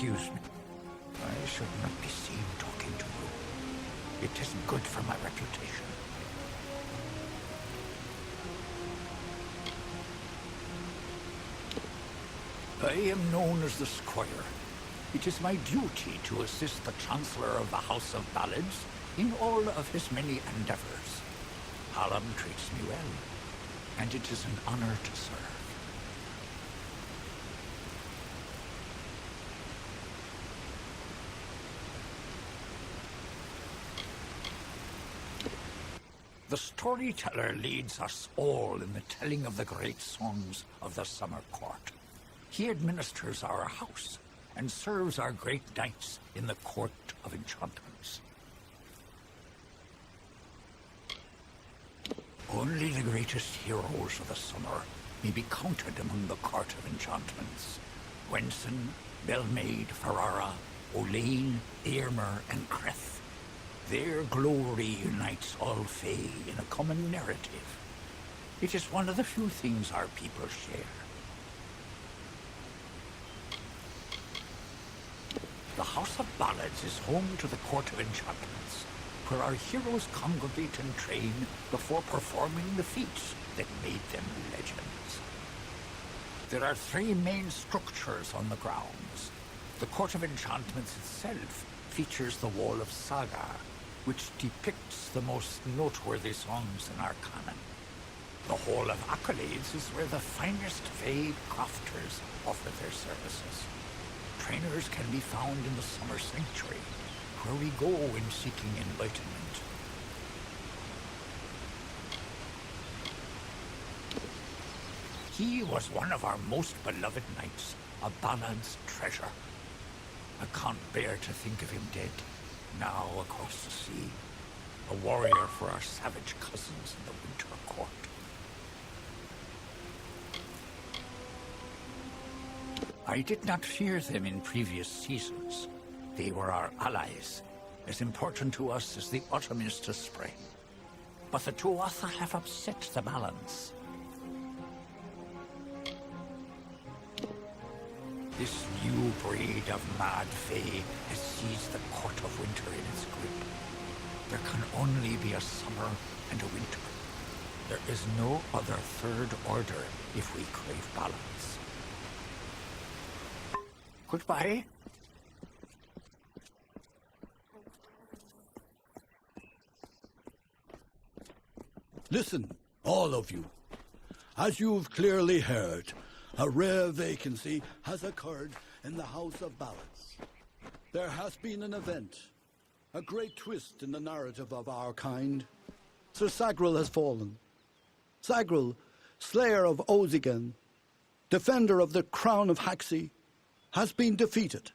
excuse me. I should not be seen talking to you. It isn't good for my reputation. I am known as the Squire. It is my duty to assist the Chancellor of the House of Ballads in all of his many endeavors. Hallam treats me well, and it is an honor to serve. The storyteller leads us all in the telling of the great songs of the Summer Court. He administers our house and serves our great knights in the Court of Enchantments. Only the greatest heroes of the summer may be counted among the Court of Enchantments. Gwenson, Belmaid, Ferrara, Olain, Eärmer, and Creth. Their glory unites all Fae in a common narrative. It is one of the few things our people share. The House of Ballads is home to the Court of Enchantments, where our heroes congregate and train before performing the feats that made them legends. There are three main structures on the grounds. The Court of Enchantments itself features the Wall of Saga, which depicts the most noteworthy songs in our canon. The Hall of Accolades is where the finest Fae crafters offer their services. Trainers can be found in the Summer Sanctuary, where we go in seeking enlightenment. He was one of our most beloved knights, a Ballad's treasure. I can't bear to think of him dead, now across the sea, a warrior for our savage cousins in the Winter Court. I did not fear them in previous seasons. They were our allies, as important to us as the autumn is to spring. But the Tuatha have upset the balance. This new breed of mad Fae has seized the Court of Winter in its grip. There can only be a summer and a winter. There is no other third order if we crave balance. Goodbye. Listen, all of you. As you've clearly heard, a rare vacancy has occurred in the House of Ballads. There has been an event, a great twist in the narrative of our kind. Sir Sagril has fallen. Sagril, slayer of Ozigan, defender of the crown of Haxi, has been defeated.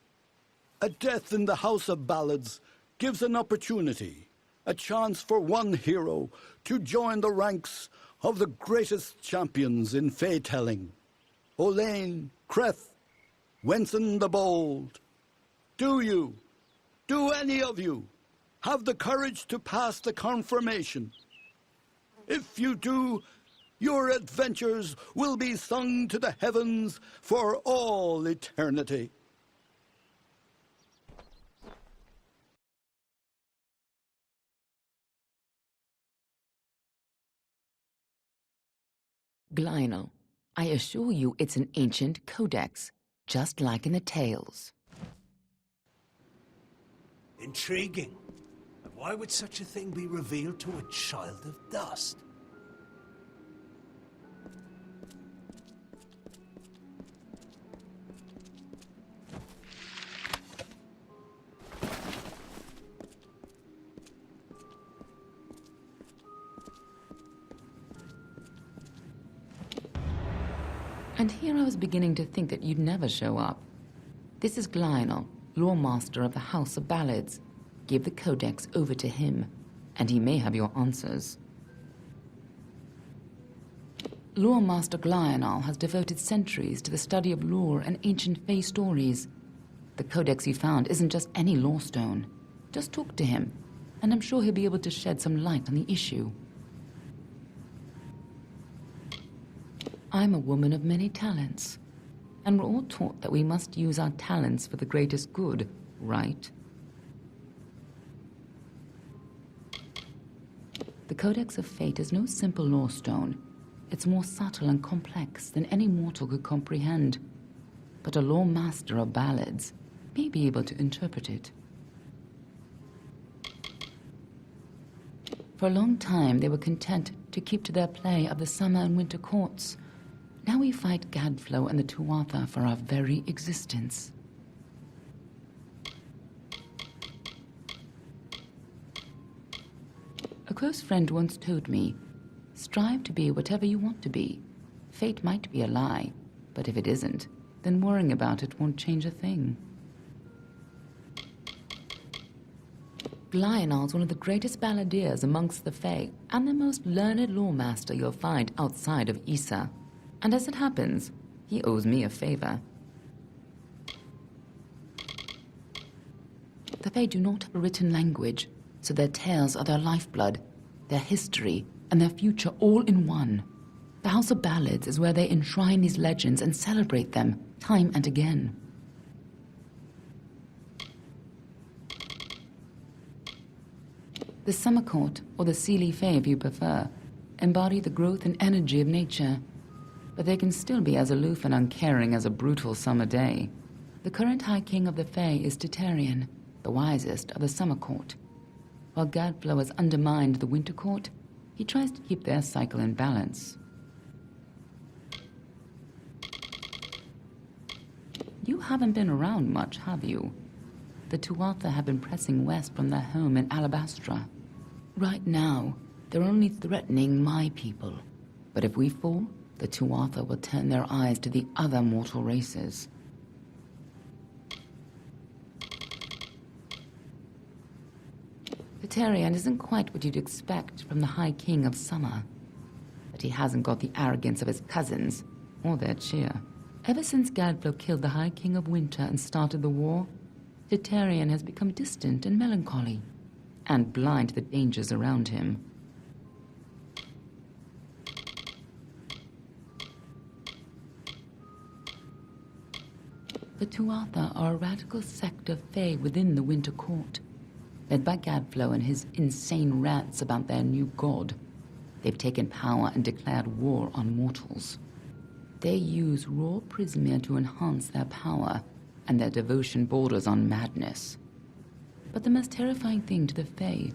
A death in the House of Ballads gives an opportunity, a chance for one hero to join the ranks of the greatest champions in Fae-telling. Olain, Creth, Wenson the Bold. Do any of you, have the courage to pass the confirmation? If you do, your adventures will be sung to the heavens for all eternity. Glynel, I assure you it's an ancient codex, just like in the tales. Intriguing. And why would such a thing be revealed to a child of dust? And here I was beginning to think that you'd never show up. This is Glynel, Lore Master of the House of Ballads. Give the Codex over to him, and he may have your answers. Lore Master Glynel has devoted centuries to the study of lore and ancient Fae stories. The Codex he found isn't just any lore stone. Just talk to him, and I'm sure he'll be able to shed some light on the issue. I'm a woman of many talents, And we're all taught that we must use our talents for the greatest good, right? The Codex of Fate is no simple law stone. It's more subtle and complex than any mortal could comprehend. But a law master of ballads may be able to interpret it. For a long time, they were content to keep to their play of the summer and winter courts. Now we fight Gadflow and the Tuatha for our very existence. A close friend once told me, strive to be whatever you want to be. Fate might be a lie, but if it isn't, then worrying about it won't change a thing. Lionel's one of the greatest balladeers amongst the Fae, and the most learned lawmaster you'll find outside of Issa. And as it happens, he owes me a favor. The Fae do not have a written language, so their tales are their lifeblood, their history, and their future all in one. The House of Ballads is where they enshrine these legends and celebrate them time and again. The Summer Court, or the Seelie Fae if you prefer, embody the growth and energy of nature, but they can still be as aloof and uncaring as a brutal summer day. The current High King of the Fae is Titarian, the wisest of the Summer Court. While Gadflow has undermined the Winter Court, he tries to keep their cycle in balance. You haven't been around much, have you? The Tuatha have been pressing west from their home in Alabastra. Right now, they're only threatening my people. But if we fall, the Tuatha will turn their eyes to the other mortal races. Titarian isn't quite what you'd expect from the High King of Summer. But he hasn't got the arrogance of his cousins, or their cheer. Ever since Gadflow killed the High King of Winter and started the war, Titarian has become distant and melancholy, and blind to the dangers around him. The Tuatha are a radical sect of Fae within the Winter Court, led by Gadflow and his insane rants about their new god. They've taken power and declared war on mortals. They use raw Prismia to enhance their power, and their devotion borders on madness. But the most terrifying thing to the Fae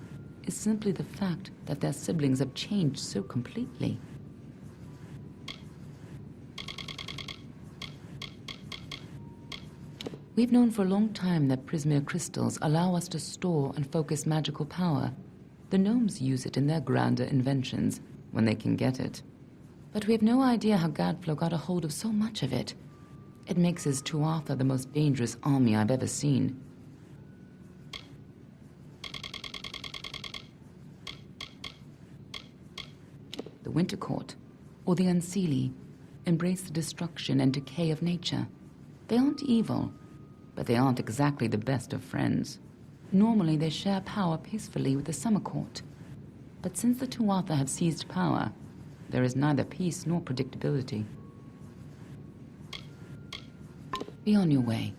is simply the fact that their siblings have changed so completely. We've known for a long time that Prismia crystals allow us to store and focus magical power. The gnomes use it in their grander inventions, when they can get it. But we have no idea how Gadflow got a hold of so much of it. It makes his Tuatha the most dangerous army I've ever seen. The Winter Court, or the Unseelie, embrace the destruction and decay of nature. They aren't evil, but they aren't exactly the best of friends. Normally they share power peacefully with the Summer Court. But since the Tuatha have seized power, there is neither peace nor predictability. Be on your way.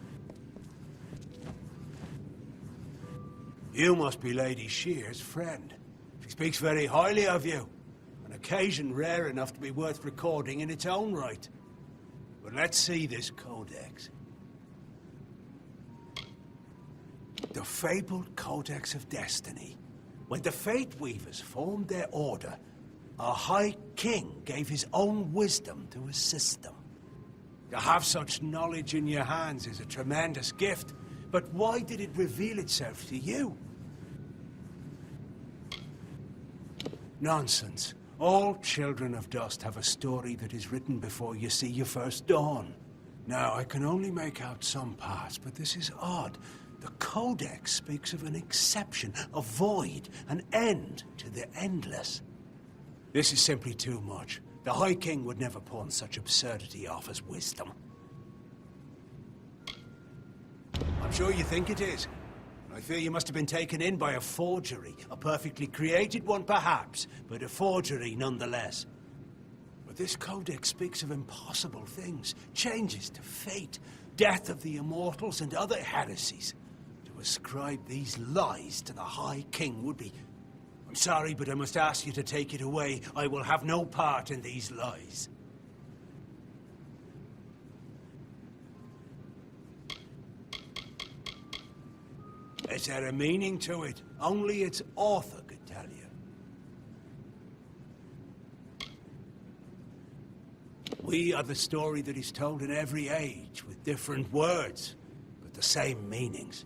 You must be Lady Shear's friend. She speaks very highly of you. An occasion rare enough to be worth recording in its own right. But let's see this codex. The fabled Codex of Destiny. When the Fate Weavers formed their order, our High King gave his own wisdom to assist them. To have such knowledge in your hands is a tremendous gift, but why did it reveal itself to you? Nonsense. All children of dust have a story that is written before you see your first dawn. Now, I can only make out some parts, but this is odd. The Codex speaks of an exception, a void, an end to the endless. This is simply too much. The High King would never pawn such absurdity off as wisdom. I'm sure you think it is. I fear you must have been taken in by a forgery. A perfectly created one, perhaps, but a forgery nonetheless. But this codex speaks of impossible things, changes to fate, death of the immortals, and other heresies. To ascribe these lies to the High King would be... I'm sorry, but I must ask you to take it away. I will have no part in these lies. Is there a meaning to it? Only its author could tell you. We are the story that is told in every age, with different words, but the same meanings.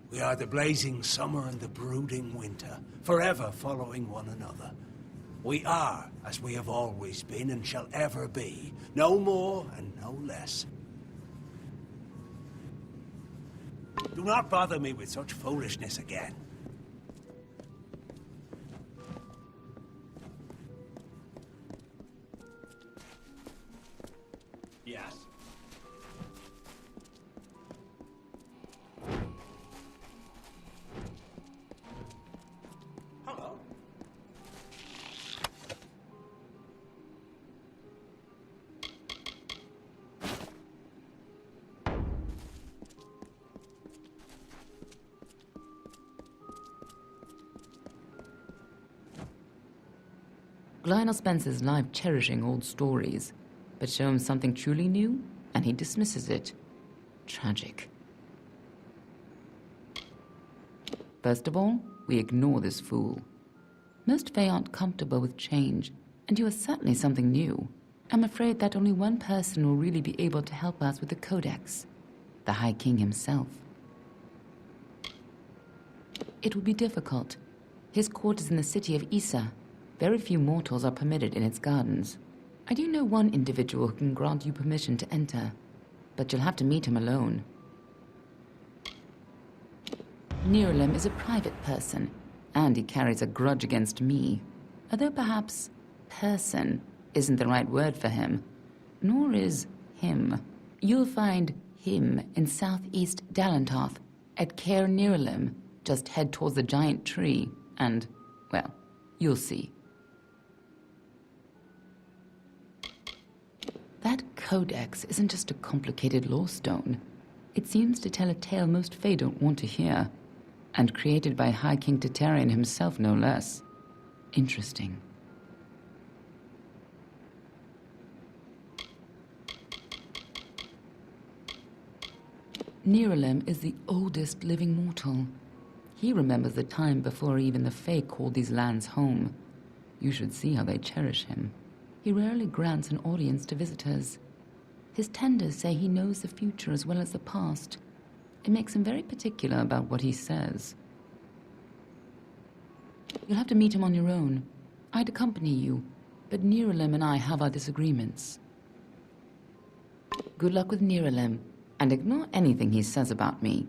We are the blazing summer and the brooding winter, forever following one another. We are as we have always been and shall ever be, no more and no less. Do not bother me with such foolishness again. Yes. Hello. Lionel spends his life cherishing old stories, but show him something truly new, and he dismisses it. Tragic. First of all, we ignore this fool. Most Fae aren't comfortable with change, and you are certainly something new. I'm afraid that only one person will really be able to help us with the Codex, the High King himself. It will be difficult. His court is in the city of Issa. Very few mortals are permitted in its gardens. I do know one individual who can grant you permission to enter, but you'll have to meet him alone. Nirelem is a private person, and he carries a grudge against me. Although perhaps person isn't the right word for him, nor is him. You'll find him in southeast Dalentoth, at Caer Nirelem. Just head towards the giant tree, and, well, you'll see. That codex isn't just a complicated lore stone. It seems to tell a tale most Fae don't want to hear, and created by High King Tatarian himself, no less. Interesting. Nirelem is the oldest living mortal. He remembers the time before even the Fae called these lands home. You should see how they cherish him. He rarely grants an audience to visitors. His tenders say he knows the future as well as the past. It makes him very particular about what he says. You'll have to meet him on your own. I'd accompany you, but Nirelem and I have our disagreements. Good luck with Nirelem, and ignore anything he says about me.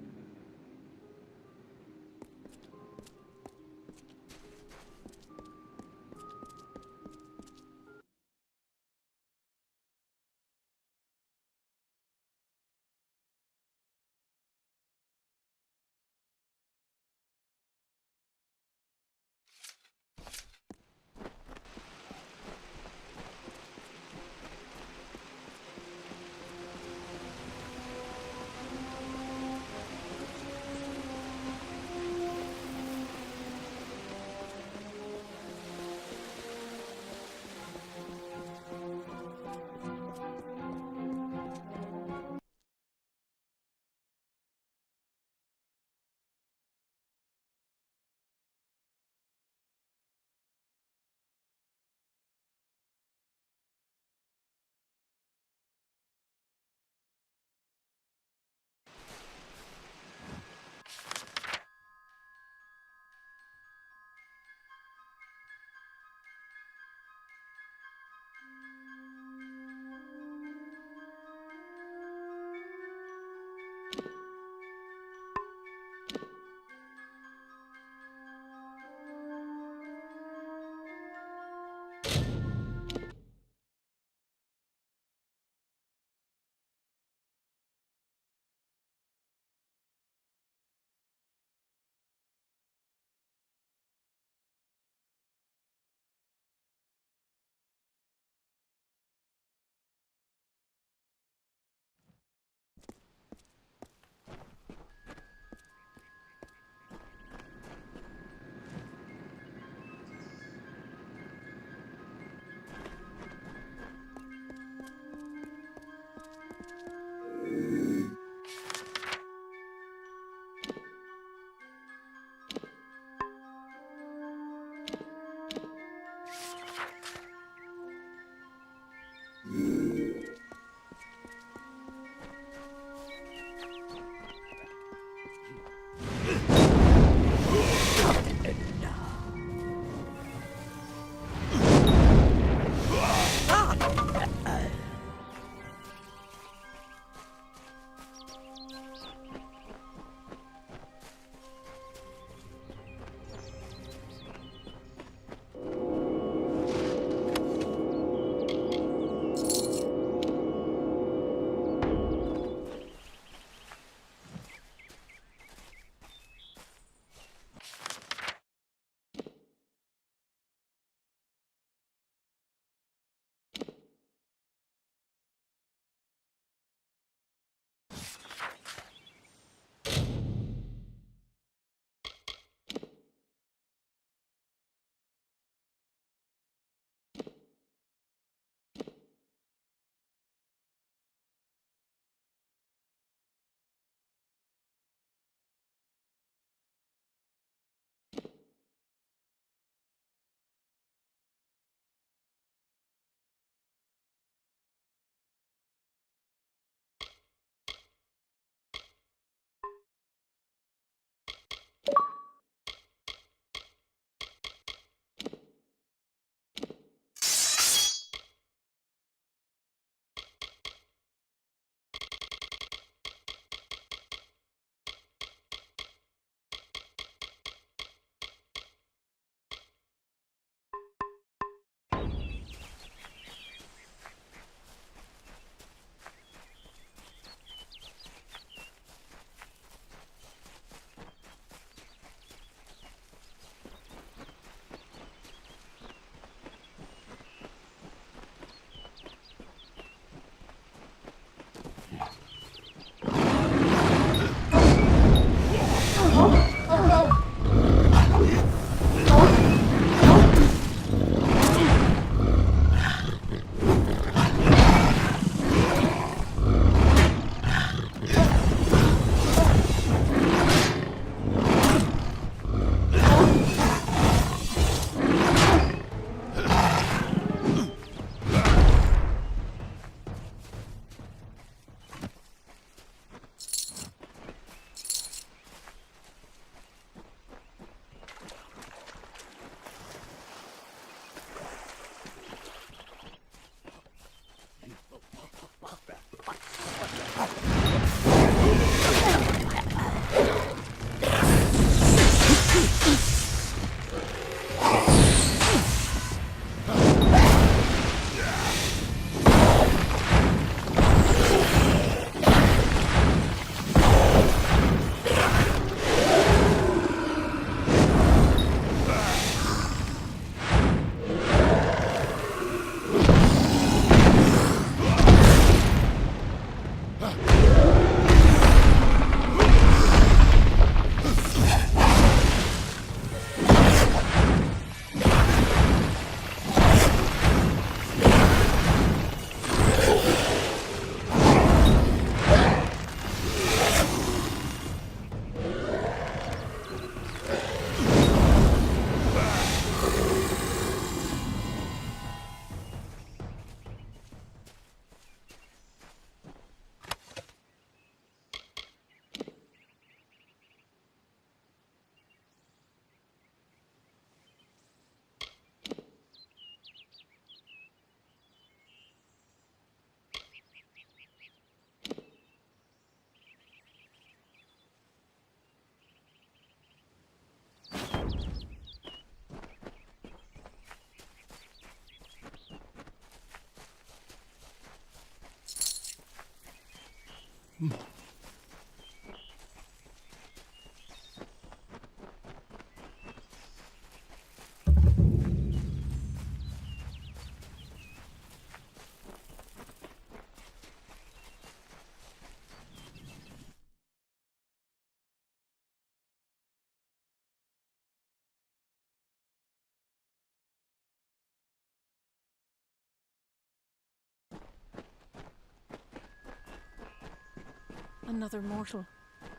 Another mortal,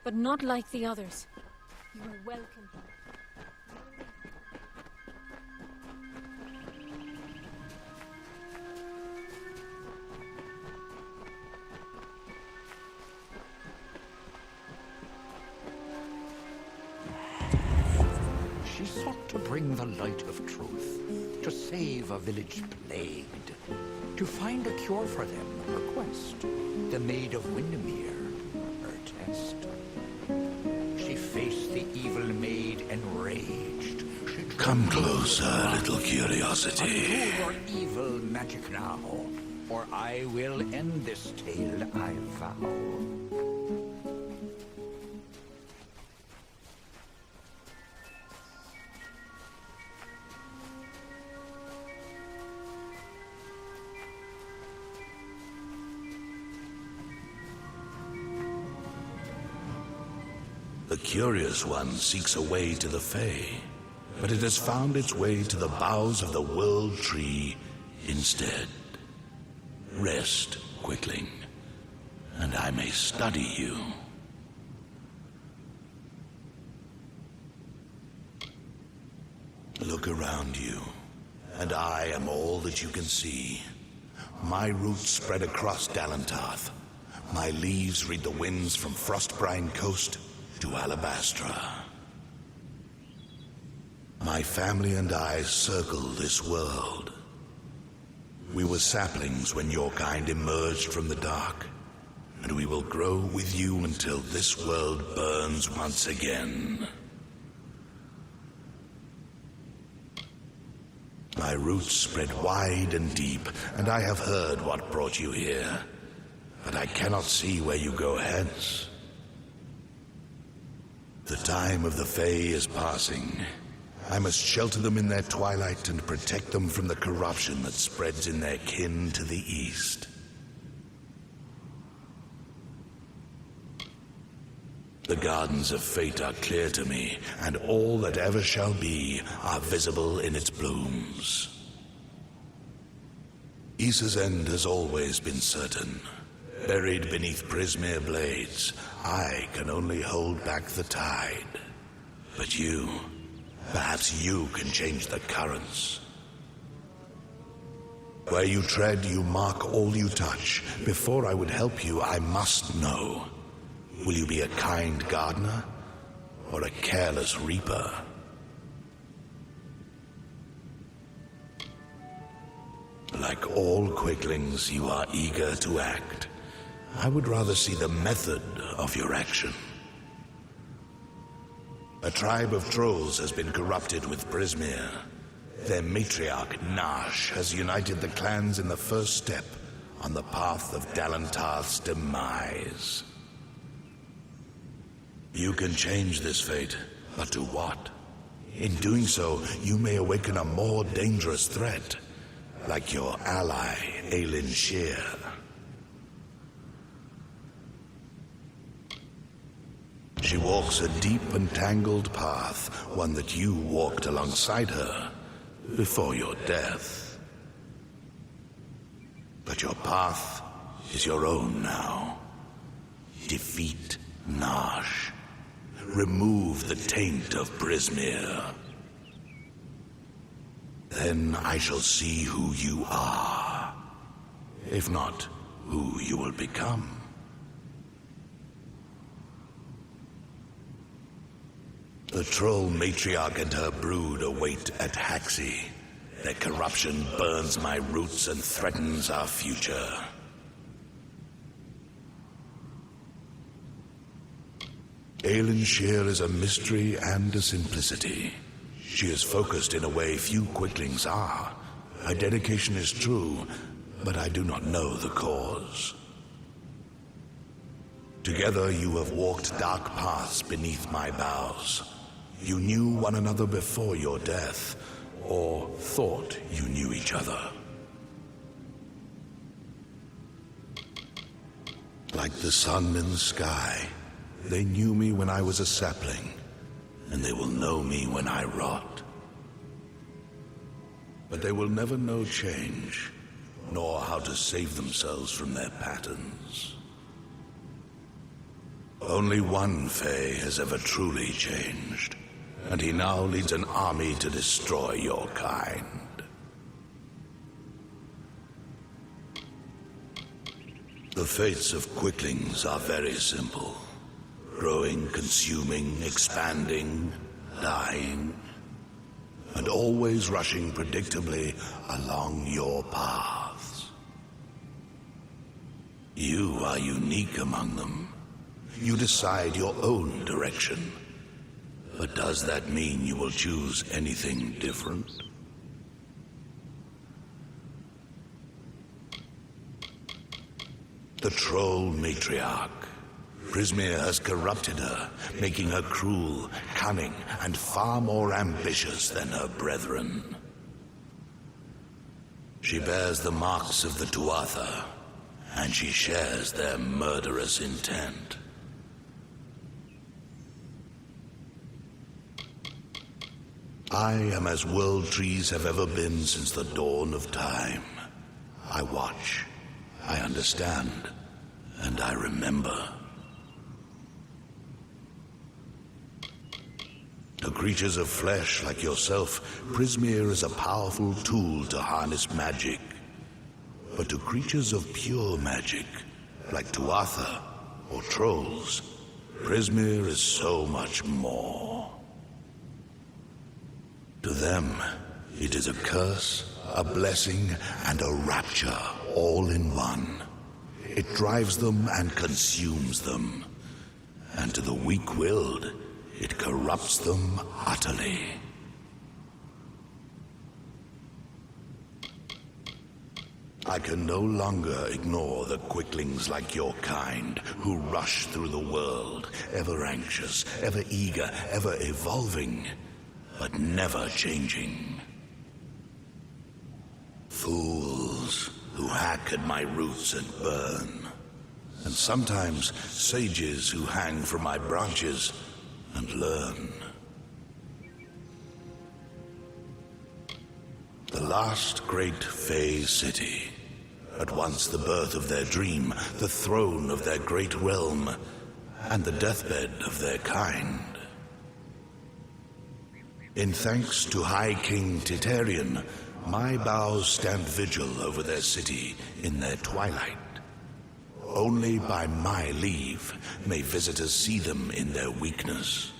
but not like the others. You are welcome here. She sought to bring the light of truth, to save a village plagued, to find a cure for them, her quest, the Maid of Windermere, her test. She faced the evil maid enraged. Come closer, little curiosity. Undo your evil magic now, or I will end this tale, I vow. The curious one seeks a way to the Fae, but it has found its way to the boughs of the World Tree instead. Rest, Quickling, and I may study you. Look around you, and I am all that you can see. My roots spread across Dalentarth. My leaves read the winds from Frostbrine Coast to Alabastra. My family and I circle this world. We were saplings when your kind emerged from the dark, and we will grow with you until this world burns once again. My roots spread wide and deep, and I have heard what brought you here, but I cannot see where you go hence. The time of the Fae is passing. I must shelter them in their twilight and protect them from the corruption that spreads in their kin to the east. The gardens of fate are clear to me, and all that ever shall be are visible in its blooms. Issa's end has always been certain. Buried beneath Prismere blades, I can only hold back the tide. But you, perhaps you can change the currents. Where you tread, you mark all you touch. Before I would help you, I must know. Will you be a kind gardener or a careless reaper? Like all quicklings, you are eager to act. I would rather see the method of your action. A tribe of trolls has been corrupted with Prismere. Their matriarch, Nash, has united the clans in the first step on the path of Dalentarth's demise. You can change this fate, but to what? In doing so, you may awaken a more dangerous threat, like your ally, Aelin Shear. She walks a deep and tangled path, one that you walked alongside her before your death. But your path is your own now. Defeat Nash. Remove the taint of Prismere. Then I shall see who you are. If not, who you will become. The troll matriarch and her brood await at Haxi. Their corruption burns my roots and threatens our future. Aelin Shear is a mystery and a simplicity. She is focused in a way few quicklings are. Her dedication is true, but I do not know the cause. Together you have walked dark paths beneath my boughs. You knew one another before your death, or thought you knew each other. Like the sun in the sky, they knew me when I was a sapling, and they will know me when I rot. But they will never know change, nor how to save themselves from their patterns. Only one Fae has ever truly changed, and he now leads an army to destroy your kind. The fates of Quicklings are very simple. Growing, consuming, expanding, dying, and always rushing predictably along your paths. You are unique among them. You decide your own direction. But does that mean you will choose anything different? The Troll Matriarch. Prismeer has corrupted her, making her cruel, cunning, and far more ambitious than her brethren. She bears the marks of the Tuatha, and she shares their murderous intent. I am as world trees have ever been since the dawn of time. I watch, I understand, and I remember. To creatures of flesh like yourself, Prismeer is a powerful tool to harness magic. But to creatures of pure magic, like Tuatha or trolls, Prismeer is so much more. To them, it is a curse, a blessing, and a rapture all in one. It drives them and consumes them. And to the weak-willed, it corrupts them utterly. I can no longer ignore the Quicklings like your kind, who rush through the world, ever anxious, ever eager, ever evolving, but never changing. Fools who hack at my roots and burn, and sometimes sages who hang from my branches and learn. The last great Fae city, at once the birth of their dream, the throne of their great realm, and the deathbed of their kind. In thanks to High King Titarian, my boughs stand vigil over their city in their twilight. Only by my leave may visitors see them in their weakness.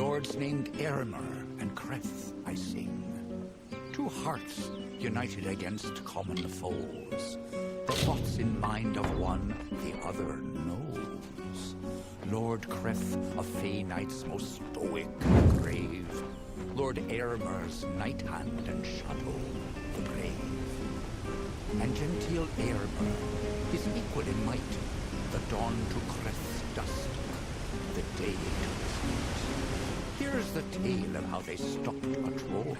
Lords named Aermer and Creth I sing. Two hearts united against common foes. The thoughts in mind of one the other knows. Lord Creth, a Fey Knight's most stoic and grave. Lord Aermer's night hand and shadow, the brave. And genteel Aermer, his equal in might, the dawn to Creth's dust, the day to his night. Here's the tale of how they stopped a troll.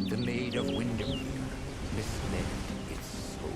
The Maid of Windermere misled its soul.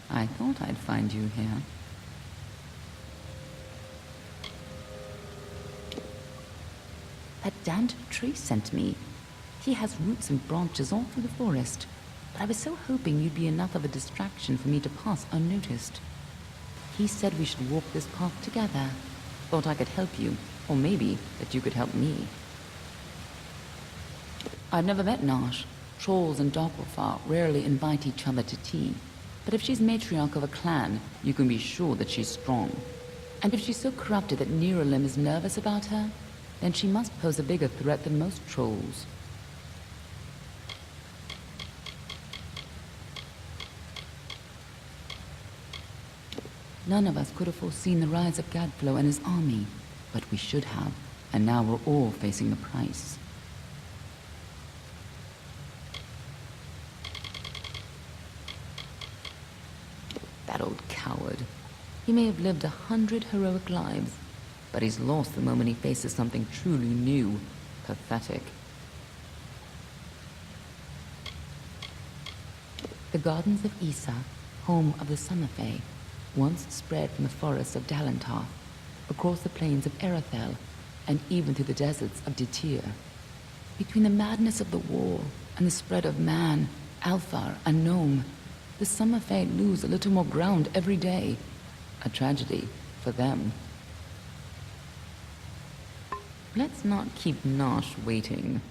I thought I'd find you here. That damned tree sent me. He has roots and branches all through the forest, but I was so hoping you'd be enough of a distraction for me to pass unnoticed. He said we should walk this path together. Thought I could help you, or maybe that you could help me. I've never met Nash. Trolls and Dogwalfar rarely invite each other to tea. But if she's matriarch of a clan, you can be sure that she's strong. And if she's so corrupted that Neeralim is nervous about her, then she must pose a bigger threat than most trolls. None of us could have foreseen the rise of Gadflow and his army, but we should have, and now we're all facing the price. That old coward. He may have lived 100 heroic lives, but he's lost the moment he faces something truly new, pathetic. The Gardens of Issa, home of the Summer Fae, once spread from the forests of Dalentar, across the plains of Erethel, and even through the deserts of Ditir. Between the madness of the war and the spread of man, Alfar, and Nome, the Summerfade lose a little more ground every day. A tragedy for them. Let's not keep Nosh waiting.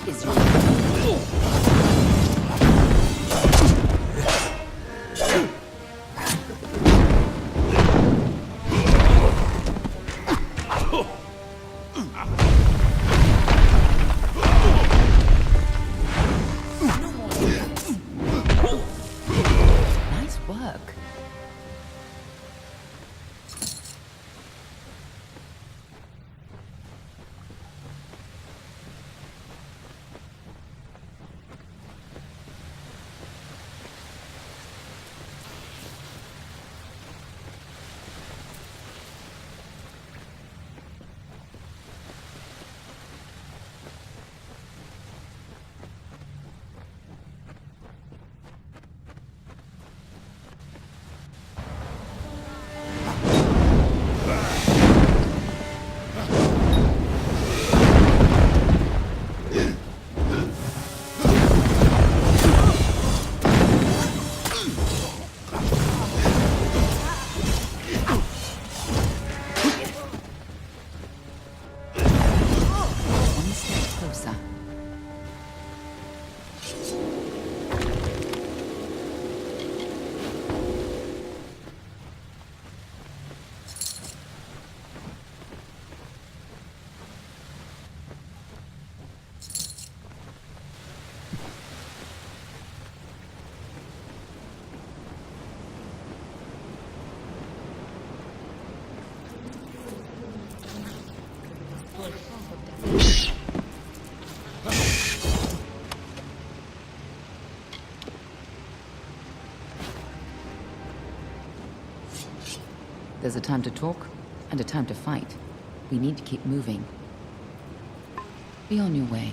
This is nice work. One step closer. There's a time to talk and a time to fight. We need to keep moving. Be on your way.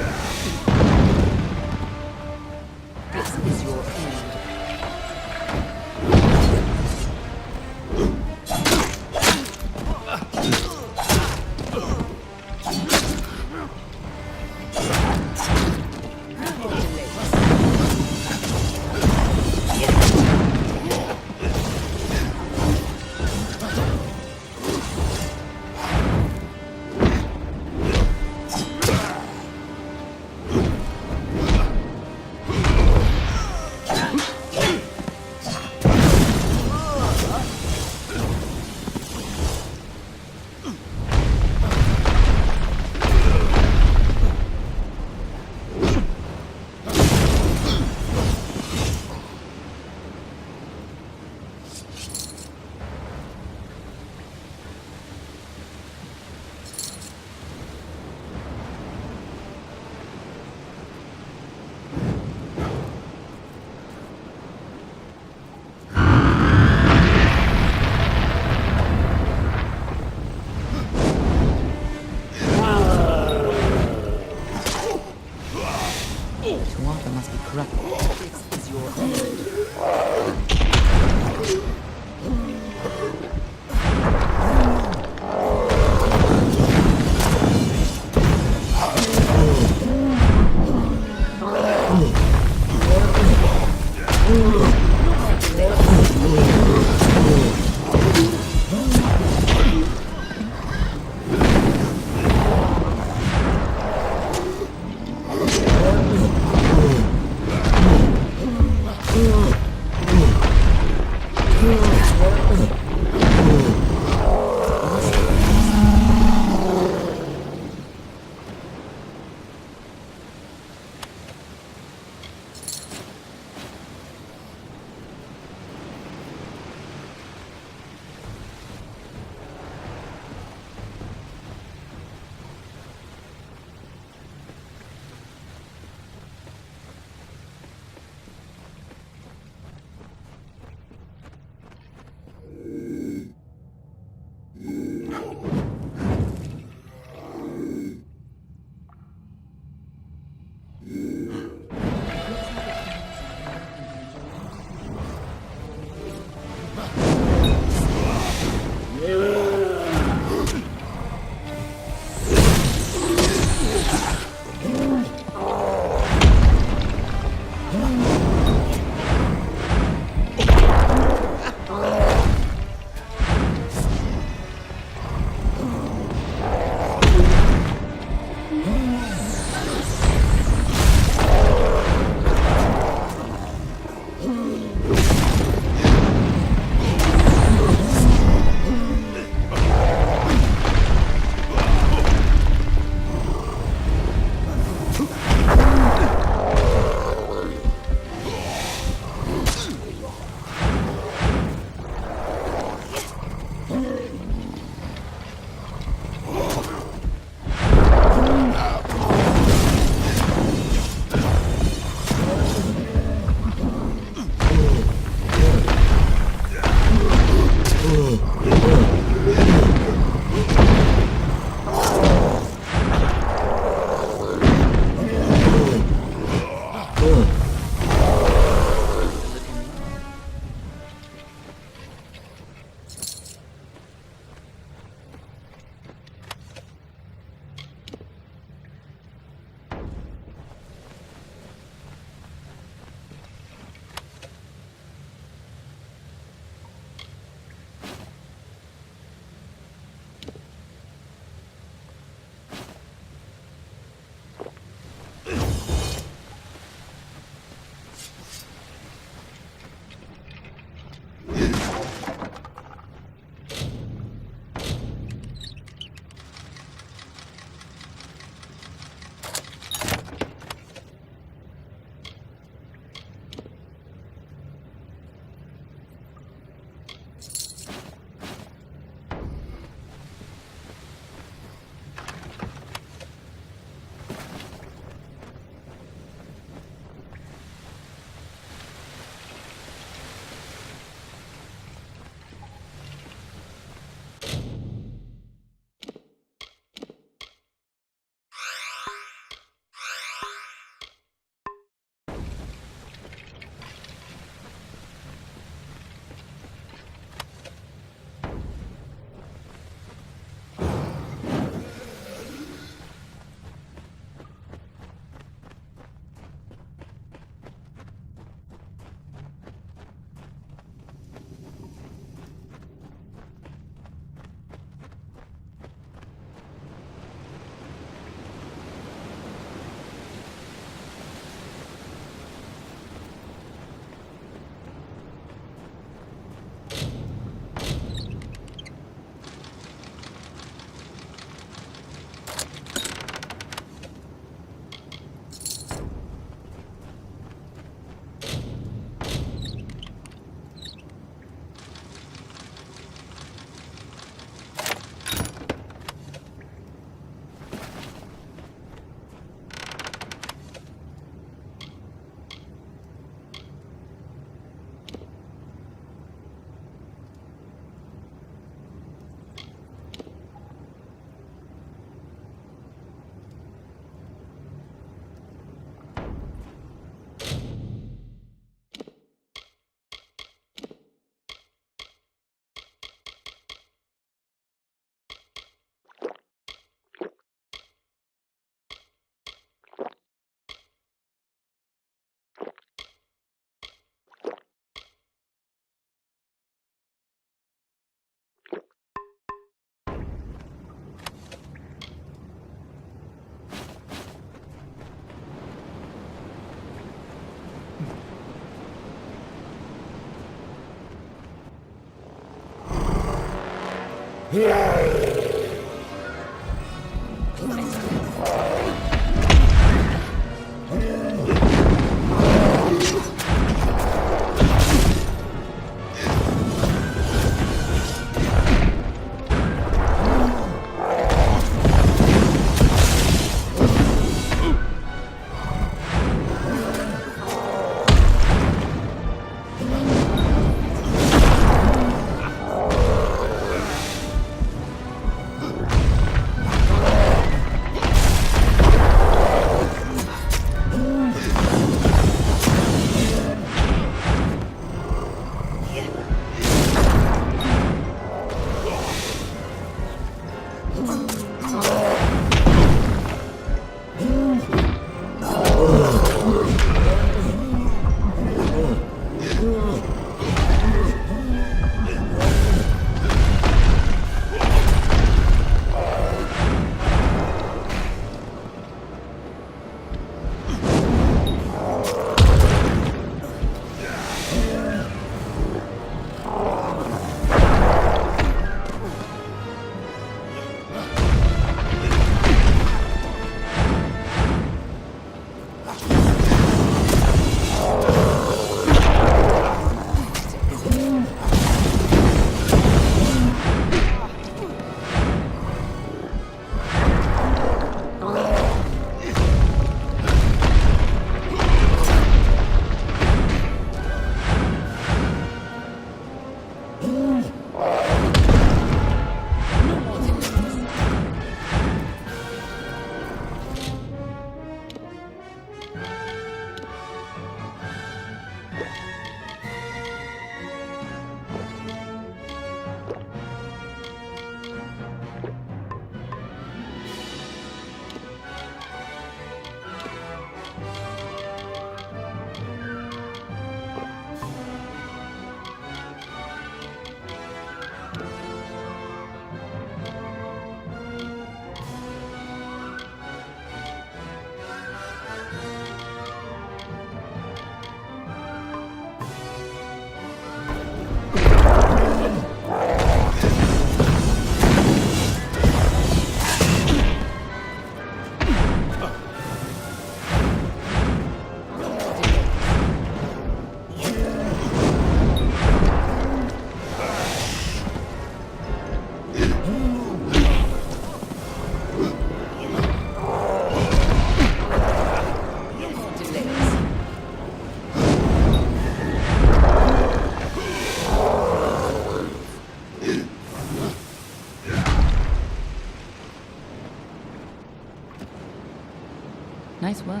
Nice work.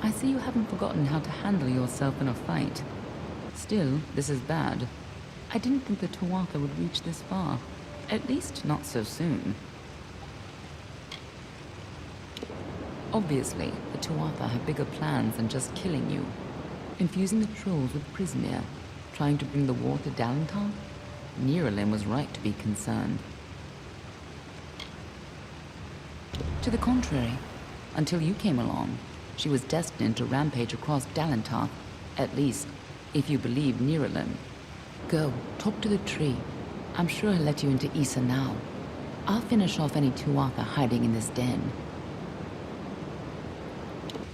I see you haven't forgotten how to handle yourself in a fight. Still, this is bad. I didn't think the Tuatha would reach this far. At least not so soon. Obviously, the Tuatha have bigger plans than just killing you. Infusing the trolls with Prismeer, trying to bring the war to Dalentar? Nirelyn was right to be concerned. To the contrary, until you came along, she was destined to rampage across Dalentar. At least, if you believe Nirelyn. Go, talk to the tree. I'm sure he'll let you into Issa now. I'll finish off any Tuatha hiding in this den.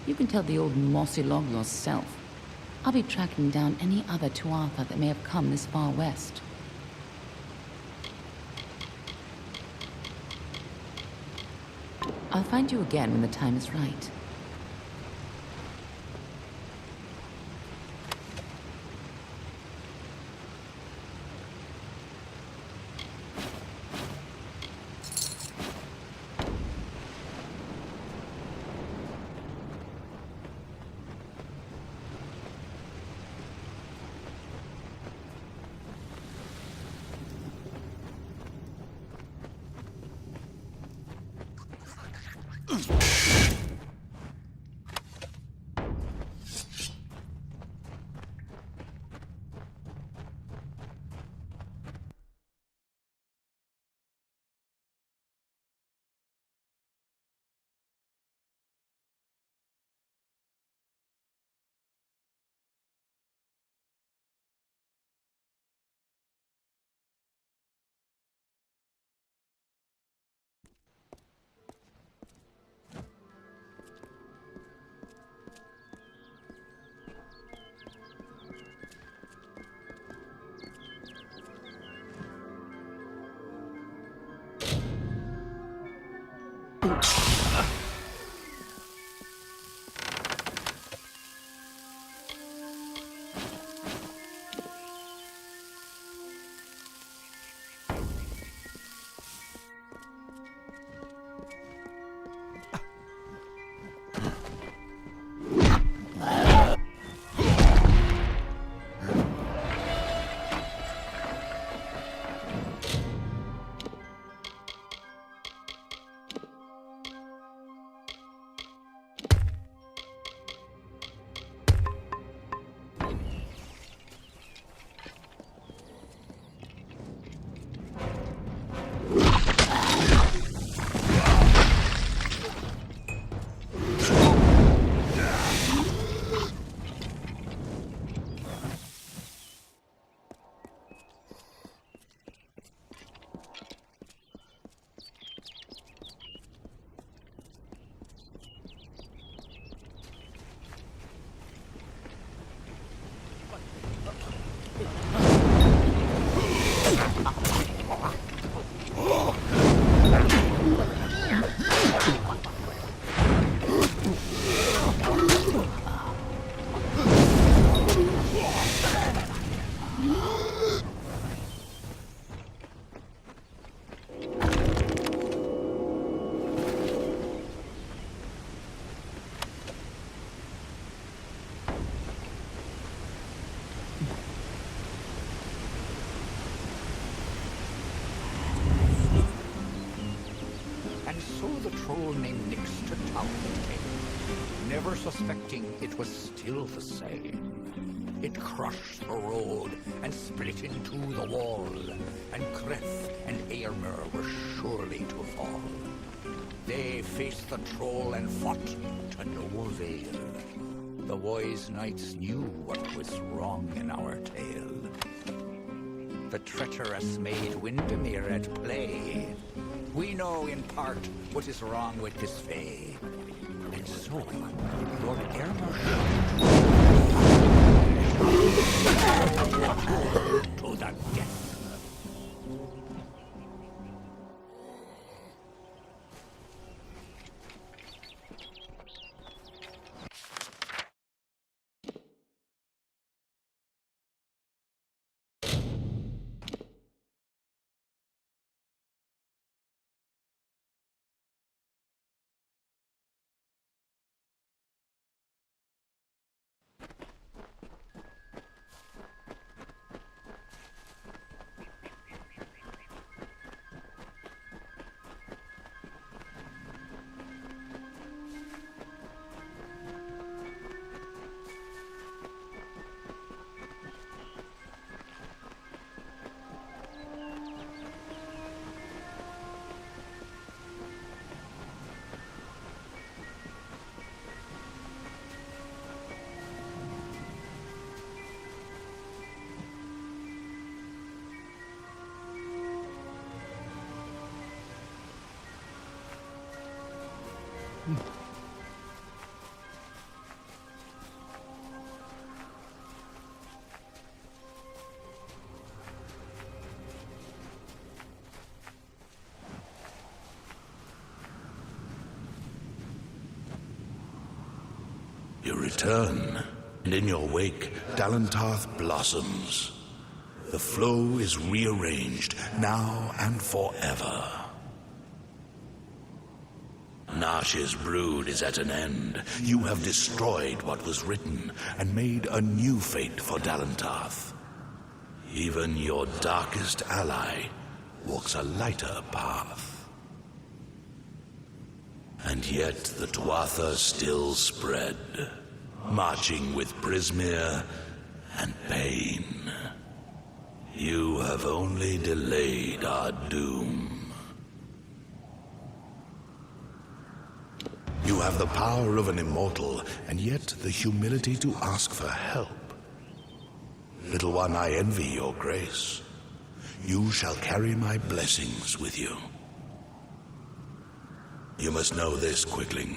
You can tell the old mossy log yourself. I'll be tracking down any other Tuatha that may have come this far west. I'll find you again when the time is right. troll named Nyx to town, never suspecting it was still the same. It crushed the road and split into the wall, and Kreth and Eärmer were surely to fall. They faced the troll and fought to no avail. The wise knights knew what was wrong in our tale. The treacherous maid Windermere at play. We know in part what is wrong with this fay. And so, Lord Eärmer to the death. You return, and in your wake, Dalentarth blossoms. The flow is rearranged, now and forever. Nash's brood is at an end. You have destroyed what was written, and made a new fate for Dalentarth. Even your darkest ally walks a lighter path. And yet the Tuatha still spread, marching with Prismeer and pain. You have only delayed our doom. You have the power of an immortal, and yet the humility to ask for help. Little one, I envy your grace. You shall carry my blessings with you. You must know this, Quickling.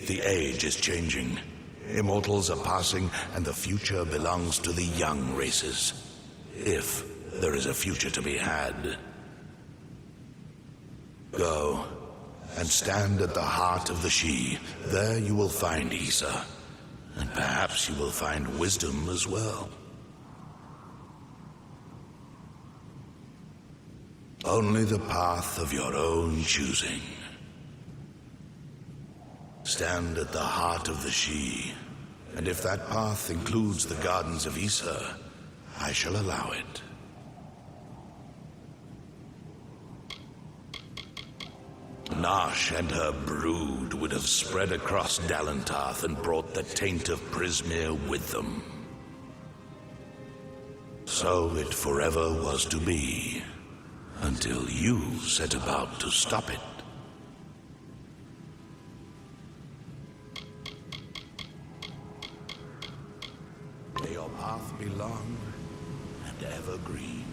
The age is changing. Immortals are passing, and the future belongs to the young races. If there is a future to be had. Go, and stand at the heart of the Sidhe. There you will find Issa, and perhaps you will find wisdom as well. Only the path of your own choosing. Stand at the heart of the Sidhe, and if that path includes the gardens of Issa, I shall allow it. Nash and her brood would have spread across Dalentarth and brought the taint of Prismeer with them. So it forever was to be, until you set about to stop it. May your path be long and evergreen.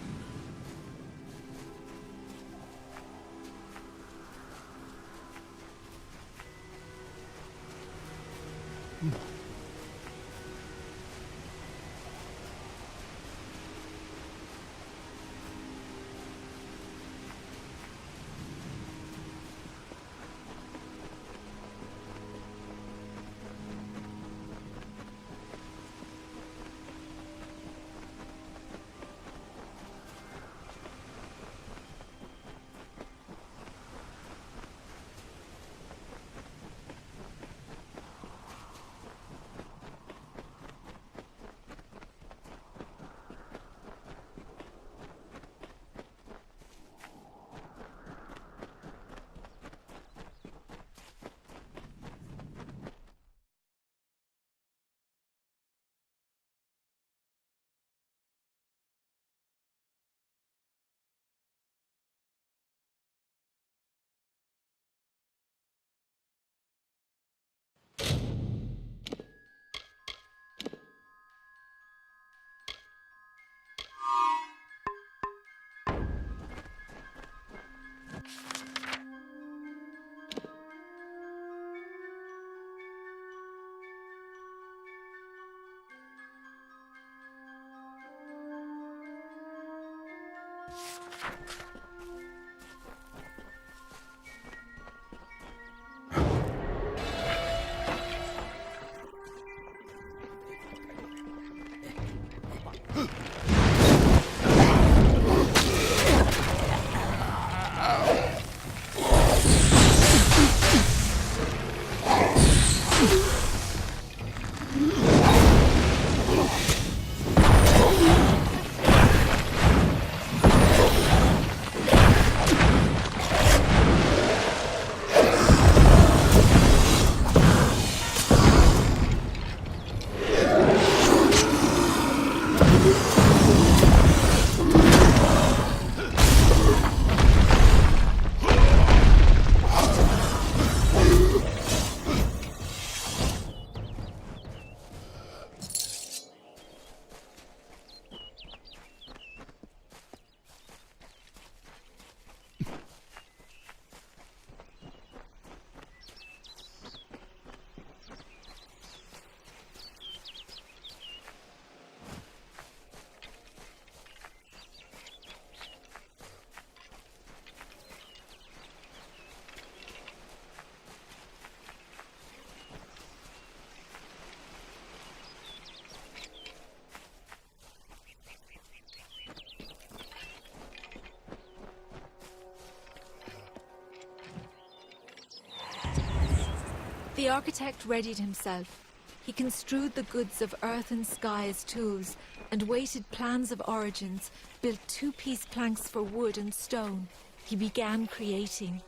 The architect readied himself. He construed the goods of earth and sky as tools, and weighted plans of origins, built two-piece planks for wood and stone. He began creating.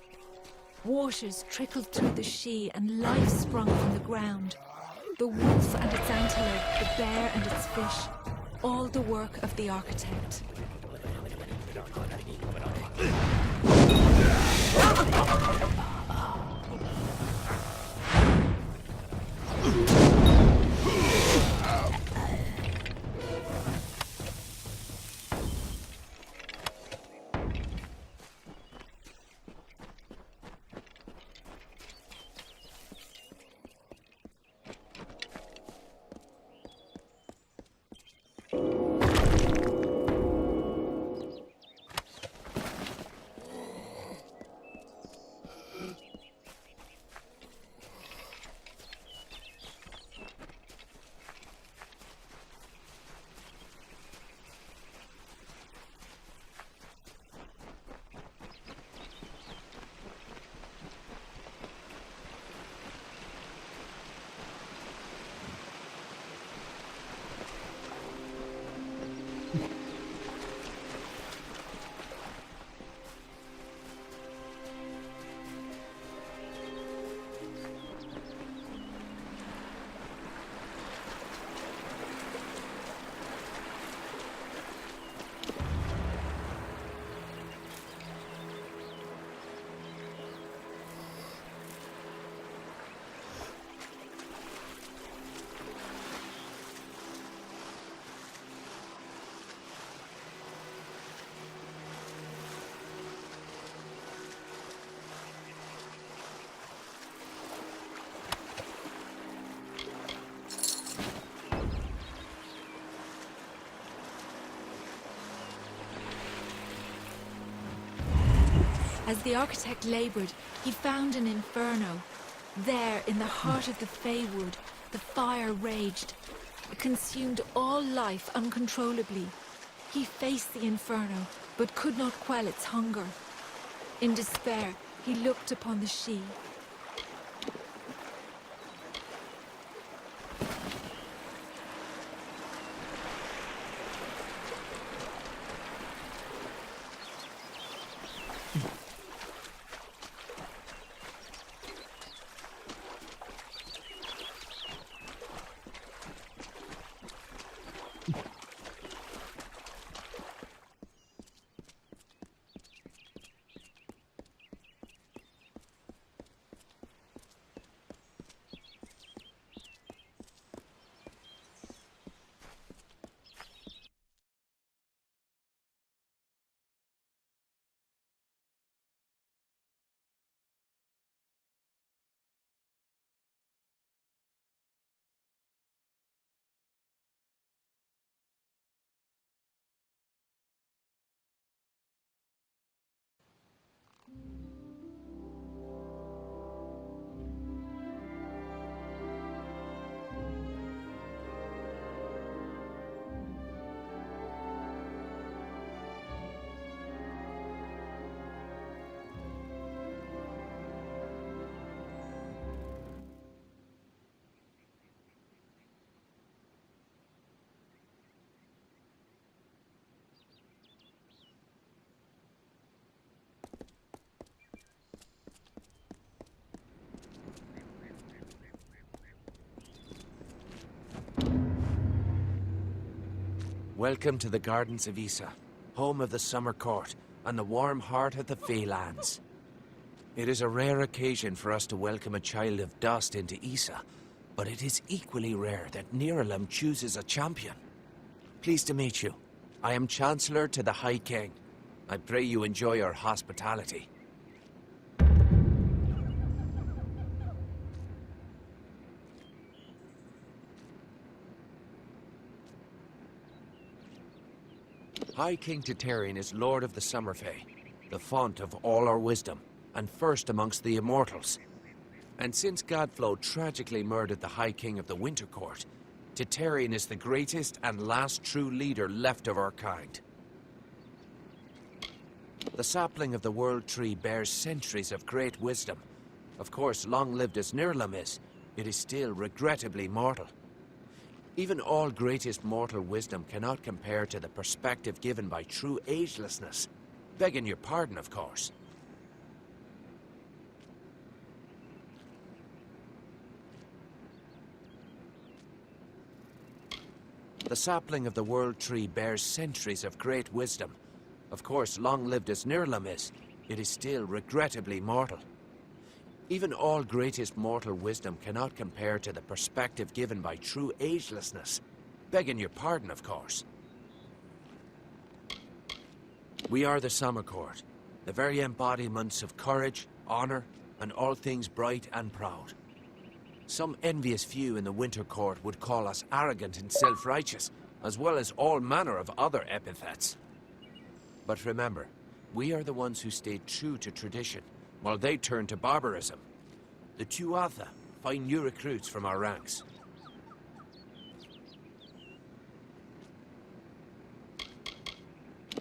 Waters trickled through the Shee, and life sprung from the ground. The wolf and its antelope, the bear and its fish, all the work of the architect. As the architect labored, he found an inferno. There, in the heart of the Feywood, the fire raged. It consumed all life uncontrollably. He faced the inferno, but could not quell its hunger. In despair, he looked upon the Shee. Welcome to the Gardens of Issa, home of the Summer Court and the warm heart of the Feylands. It is a rare occasion for us to welcome a child of dust into Issa, but it is equally rare that Niralim chooses a champion. Pleased to meet you. I am Chancellor to the High King. I pray you enjoy our hospitality. High King Titarian is Lord of the Summerfey, the font of all our wisdom, and first amongst the immortals. And since Godflow tragically murdered the High King of the Winter Court, Titarian is the greatest and last true leader left of our kind. The sapling of the World Tree bears centuries of great wisdom. Of course, long-lived as Nirlam is, it is still regrettably mortal. Even all greatest mortal wisdom cannot compare to the perspective given by true agelessness. Begging your pardon, of course. The sapling of the World Tree bears centuries of great wisdom. Of course, long-lived as Nirlam is, it is still regrettably mortal. Even all greatest mortal wisdom cannot compare to the perspective given by true agelessness. Begging your pardon, of course. We are the Summer Court, the very embodiments of courage, honor, and all things bright and proud. Some envious few in the Winter Court would call us arrogant and self-righteous, as well as all manner of other epithets. But remember, we are the ones who stayed true to tradition, while they turned to barbarism. The Tuatha find new recruits from our ranks.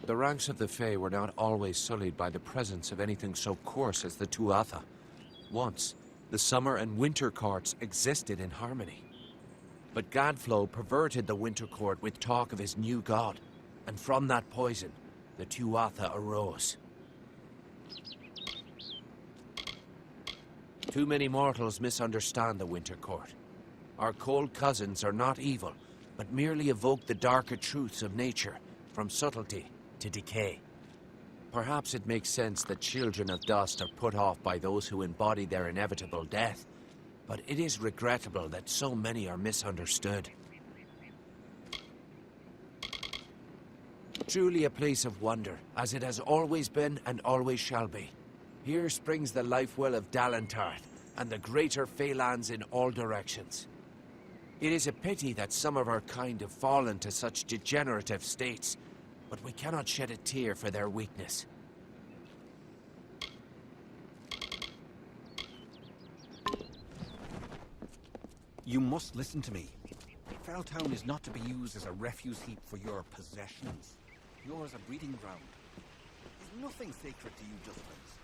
The ranks of the Fae were not always sullied by the presence of anything so coarse as the Tuatha. Once, the Summer and Winter Courts existed in harmony. But Godflow perverted the Winter Court with talk of his new god, and from that poison, the Tuatha arose. Too many mortals misunderstand the Winter Court. Our cold cousins are not evil, but merely evoke the darker truths of nature, from subtlety to decay. Perhaps it makes sense that children of dust are put off by those who embody their inevitable death, but it is regrettable that so many are misunderstood. Truly a place of wonder, as it has always been and always shall be. Here springs the life well of Dalentarth, and the greater Feylands in all directions. It is a pity that some of our kind have fallen to such degenerative states, but we cannot shed a tear for their weakness. You must listen to me. Felltown is not to be used as a refuse heap for your possessions. Yours a breeding ground. There's nothing sacred to you, Justlings.